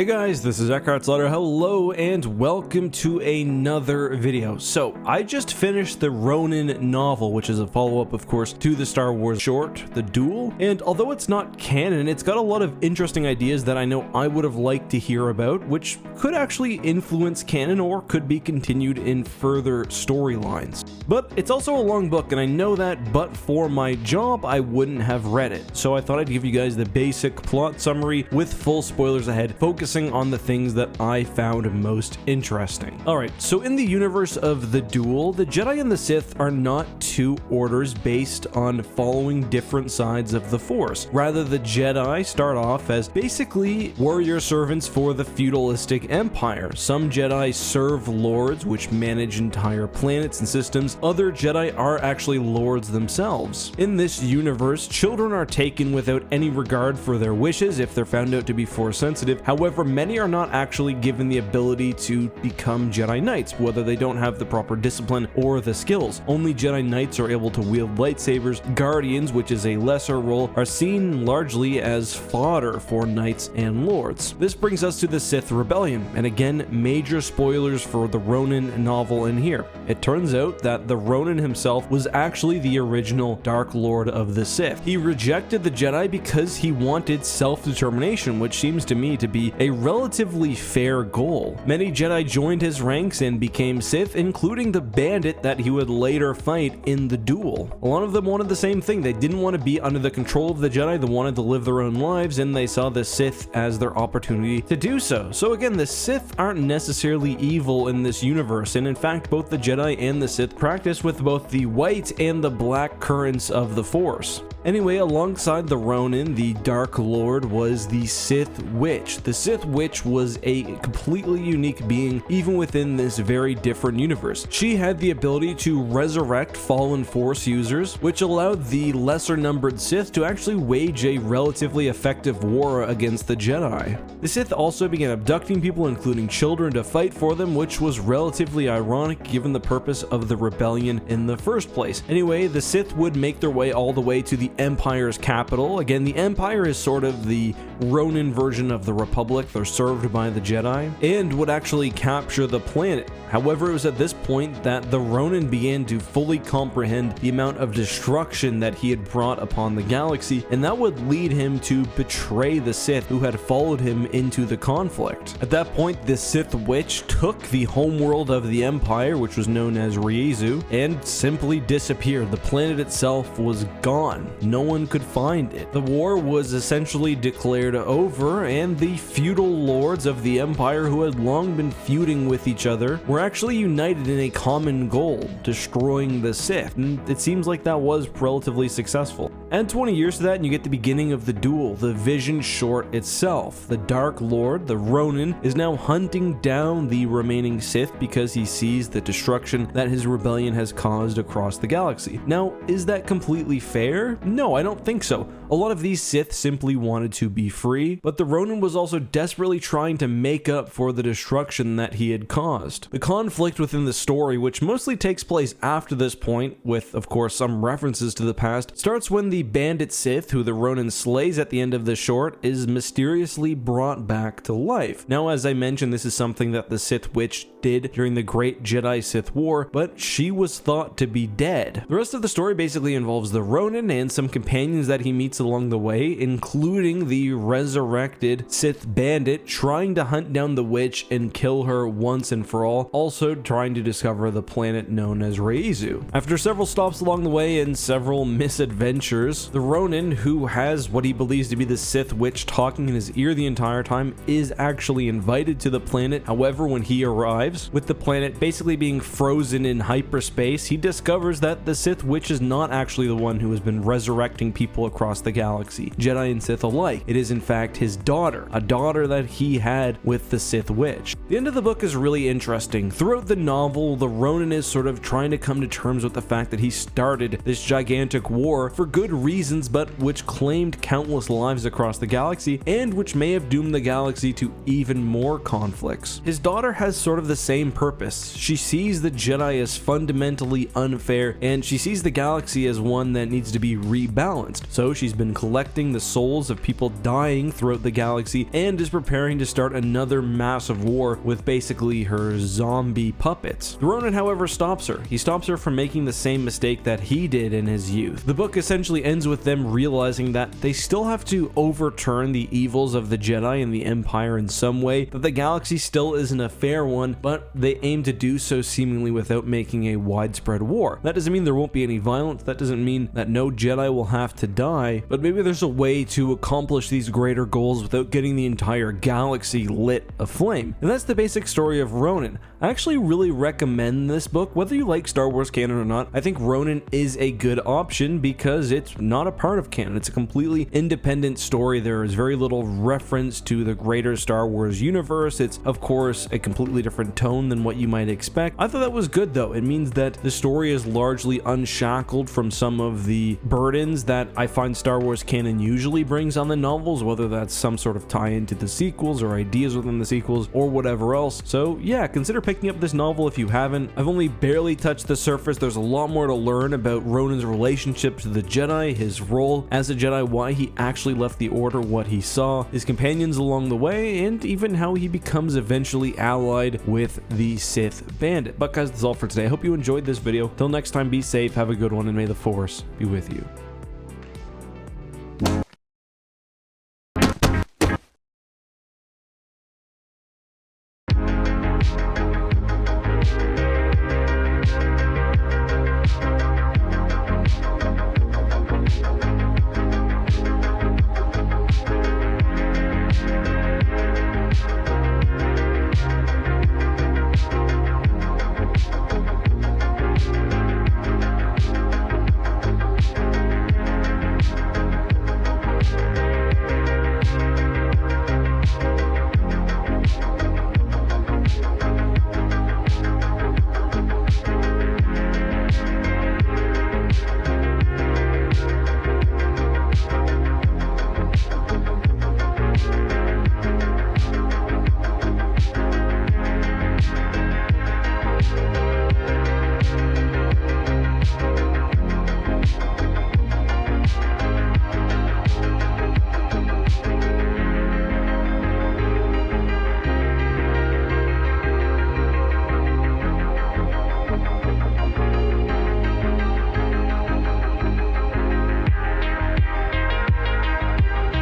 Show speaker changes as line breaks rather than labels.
Hey guys, this is EckhartsLadder. Hello and welcome to another video. So, I just finished the Ronin novel, which is a follow-up, of course, to the Star Wars short, The Duel. And although it's not canon, it's got a lot of interesting ideas that I know I would have liked to hear about, which could actually influence canon or could be continued in further storylines. But it's also a long book, and I know that, but for my job, I wouldn't have read it. So I thought I'd give you guys the basic plot summary with full spoilers ahead, focusing on the things that I found most interesting. Alright, so in the universe of The Duel, the Jedi and the Sith are not two orders based on following different sides of the Force. Rather, the Jedi start off as basically warrior servants for the feudalistic empire. Some Jedi serve lords, which manage entire planets and systems. Other Jedi are actually lords themselves. In this universe, children are taken without any regard for their wishes if they're found out to be Force sensitive. However, many are not actually given the ability to become Jedi Knights, whether they don't have the proper discipline or the skills. Only Jedi Knights are able to wield lightsabers. Guardians, which is a lesser role, are seen largely as fodder for Knights and Lords. This brings us to the Sith Rebellion, and again, major spoilers for the Ronin novel in here. It turns out that the Ronin himself was actually the original Dark Lord of the Sith. He rejected the Jedi because he wanted self-determination, which seems to me to be a relatively fair goal. Many Jedi joined his ranks and became Sith, including the bandit that he would later fight in the duel. A lot of them wanted the same thing. They didn't want to be under the control of the Jedi, they wanted to live their own lives, and they saw the Sith as their opportunity to do so. So again, the Sith aren't necessarily evil in this universe, and in fact, both the Jedi and the Sith practice with both the white and the black currents of the Force. Anyway, alongside the Ronin, the Dark Lord was the Sith Witch. The Sith Witch was a completely unique being, even within this very different universe. She had the ability to resurrect fallen Force users, which allowed the lesser-numbered Sith to actually wage a relatively effective war against the Jedi. The Sith also began abducting people, including children, to fight for them, which was relatively ironic given the purpose of the rebellion in the first place. Anyway, the Sith would make their way all the way to the Empire's capital. Again, the Empire is sort of the Ronin version of the Republic. They're served by the Jedi, and would actually capture the planet. However, it was at this point that the Ronin began to fully comprehend the amount of destruction that he had brought upon the galaxy, and that would lead him to betray the Sith who had followed him into the conflict. At that point, the Sith Witch took the homeworld of the Empire, which was known as Riezu, and simply disappeared. The planet itself was gone. No one could find it. The war was essentially declared over, and the feudal lords of the Empire, who had long been feuding with each other, were actually united in a common goal: destroying the Sith. And it seems like that was relatively successful. Add 20 years to that and you get the beginning of the Duel, the Vision short itself. The Dark Lord, the Ronin, is now hunting down the remaining Sith because he sees the destruction that his rebellion has caused across the galaxy. Now, is that completely fair? No, I don't think so. A lot of these Sith simply wanted to be free, but the Ronin was also desperately trying to make up for the destruction that he had caused. The conflict within the story, which mostly takes place after this point, with of course some references to the past, starts when the bandit Sith, who the Ronin slays at the end of the short, is mysteriously brought back to life. Now, as I mentioned, this is something that the Sith Witch did during the Great Jedi-Sith War, but she was thought to be dead. The rest of the story basically involves the Ronin and some companions that he meets along the way, including the resurrected Sith bandit trying to hunt down the witch and kill her once and for all, also trying to discover the planet known as Riezu. After several stops along the way and several misadventures, the Ronin, who has what he believes to be the Sith Witch talking in his ear the entire time, is actually invited to the planet. However, when he arrives, with the planet basically being frozen in hyperspace, he discovers that the Sith Witch is not actually the one who has been resurrecting people across the galaxy, Jedi and Sith alike. It is in fact his daughter, a daughter that he had with the Sith Witch. The end of the book is really interesting. Throughout the novel, the Ronin is sort of trying to come to terms with the fact that he started this gigantic war for good reasons, but which claimed countless lives across the galaxy, and which may have doomed the galaxy to even more conflicts. His daughter has sort of the same purpose. She sees the Jedi as fundamentally unfair, and she sees the galaxy as one that needs to be rebalanced. So she's She's been collecting the souls of people dying throughout the galaxy and is preparing to start another massive war with basically her zombie puppets. The Ronin, however, stops her. He stops her from making the same mistake that he did in his youth. The book essentially ends with them realizing that they still have to overturn the evils of the Jedi and the Empire in some way, that the galaxy still isn't a fair one, but they aim to do so seemingly without making a widespread war. That doesn't mean there won't be any violence, that doesn't mean that no Jedi will have to die, but maybe there's a way to accomplish these greater goals without getting the entire galaxy lit aflame. And that's the basic story of Ronin. I actually really recommend this book, whether you like Star Wars canon or not. I think Ronin is a good option because it's not a part of canon. It's a completely independent story. There is very little reference to the greater Star Wars universe. It's, of course, a completely different tone than what you might expect. I thought that was good, though. It means that the story is largely unshackled from some of the burdens that I find Star Wars canon usually brings on the novels, whether that's some sort of tie-in to the sequels or ideas within the sequels or whatever else. So yeah, consider picking up this novel if you haven't. I've only barely touched the surface. There's a lot more to learn about Ronin's relationship to the Jedi, his role as a Jedi, why he actually left the Order, what he saw, his companions along the way, and even how he becomes eventually allied with the Sith Bandit. But guys, that's all for today. I hope you enjoyed this video. Till next time, be safe, have a good one, and may the Force be with you.